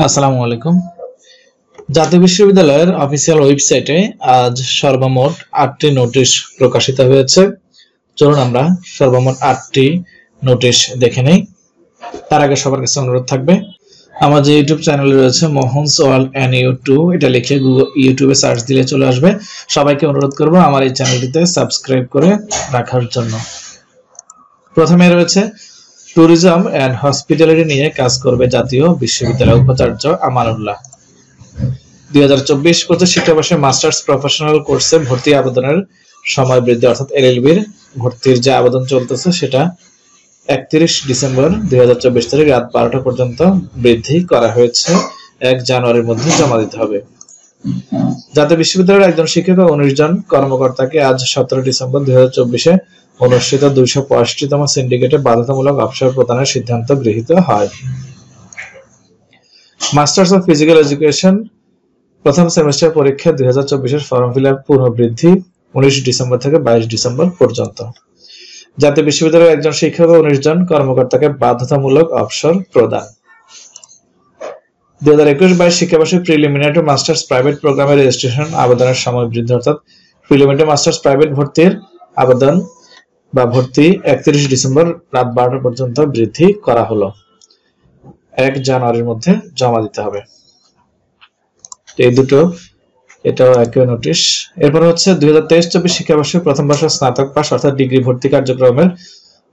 আসসালামু আলাইকুম। জাতীয় বিশ্ববিদ্যালয়ের অফিসিয়াল ওয়েবসাইটে আজ সর্বমোট 8টি নোটিশ প্রকাশিত হয়েছে। চলুন আমরা সর্বমোট 8টি নোটিশ দেখে নেই। তার আগে সবার কাছে অনুরোধ থাকবে, আমার যে ইউটিউব চ্যানেল রয়েছে মোহনস ওয়ার্ল্ড NU2, এটা লিখে ইউটিউবে সার্চ দিলে চলে আসবে। সবাইকে অনুরোধ করব আমার এই চ্যানেলটিতে সাবস্ক্রাইব করে রাখার জন্য। প্রথমে রয়েছে ট্যুরিজম অ্যান্ড হসপিটালিটি নিয়ে কাজ করবে জাতীয় বিশ্ববিদ্যালয়ের উপাচার্য আমানুল্লাহ। 2024-25 শিক্ষাবর্ষে মাস্টার্স প্রফেশনাল কোর্সে ভর্তি আবেদনের সময় বৃদ্ধি, অর্থাৎ LLB-র ভর্তির যে আবেদন চলতেছে সেটা 31 ডিসেম্বর 2024 তারিখ রাত 12টা পর্যন্ত বৃদ্ধি করা হয়েছে। 1 জানুয়ারির মধ্যে জমা দিতে হবে। জাতীয় বিশ্ববিদ্যালয়ের একজন শিক্ষক ও 19 জন কর্মকর্তাকে আজ 17 ডিসেম্বর 2024-এ অনুষ্ঠিত 285তম সিন্ডিকেটে বাধ্যতামূলক অবসর প্রদানের সিদ্ধান্ত গৃহীত হয়। মাস্টার্স অফ ফিজিক্যাল এডুকেশন প্রথম সেমিস্টার পরীক্ষা 2024-এর ফর্ম ফিল আপ পুনর্বৃদ্ধি 19 ডিসেম্বর থেকে 22 ডিসেম্বর পর্যন্ত। জাতীয় বিশ্ববিদ্যালয়ের একজন শিক্ষক ও 19 জন কর্মকর্তাকে বাধ্যতামূলক অবসর প্রদান। 2021-22 শিক্ষাবর্ষে প্রিলিমিনারি মাস্টার্স প্রাইভেট প্রোগ্রামের রেজিস্ট্রেশন আবেদনের সময় বৃদ্ধি, অর্থাৎ প্রিলিমিনারি মাস্টার্স প্রাইভেট ভর্তির আবেদন বা ভর্তি 31 ডিসেম্বর রাত 12টা পর্যন্ত বৃদ্ধি করা হলো। 1 জানুয়ারির মধ্যে জমা দিতে হবে। এই দুটো, এটাও একই নোটিশ। এরপর হচ্ছে 2023-24 শিক্ষাবর্ষে প্রথম বর্ষের স্নাতক পাস অর্থাৎ ডিগ্রি ভর্তি কার্যক্রমের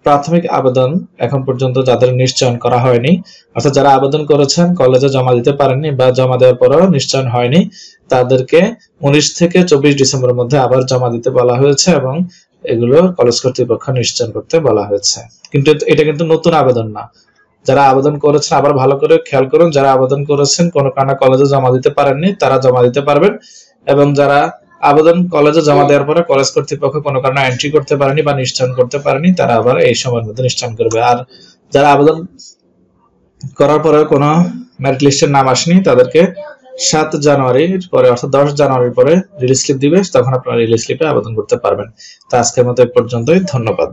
প্রাথমিক আবেদন এখন পর্যন্ত যাদের নিশ্চয়ন করা হয়নি, অর্থাৎ যারা আবেদন করেছেন কলেজে জমা দিতে পারেননি বা জমা দেওয়ার পরেও নিশ্চয়ন হয়নি, তাদেরকে 19 থেকে 24 ডিসেম্বরের মধ্যে আবার জমা দিতে বলা হয়েছে এবং এগুলো কলেজ কর্তৃপক্ষ নিশ্চয়ন করতে বলা হয়েছে। কিন্তু এটা কিন্তু নতুন আবেদন না। যারা আবেদন করেছেন আবার ভালো করে খেয়াল করুন, যারা আবেদন করেছেন কোনো কারণে কলেজে জমা দিতে পারেননি তারা জমা দিতে পারবেন, এবং যারা আবেদন কলেজে জমা দেওয়ার পরে কলেজ কর্তৃপক্ষ কোনো কারণে এন্ট্রি করতে পারেনি বা নিশ্চয়ন করতে পারেনি তারা আবার এই সময়ের মধ্যে নিশ্চয়ন করবে। আর যারা আবেদন করার পরে কোনো মেরিট লিস্টের নাম আসেনি তাদেরকে 7 জানুয়ারির পরে অর্থাৎ 10 জানুয়ারির পরে রিলিজ স্লিপ দিবে, তখন আপনারা রিলিজ স্লিপে আবেদন করতে পারবেন। তো আজকের মতো এই পর্যন্তই, ধন্যবাদ।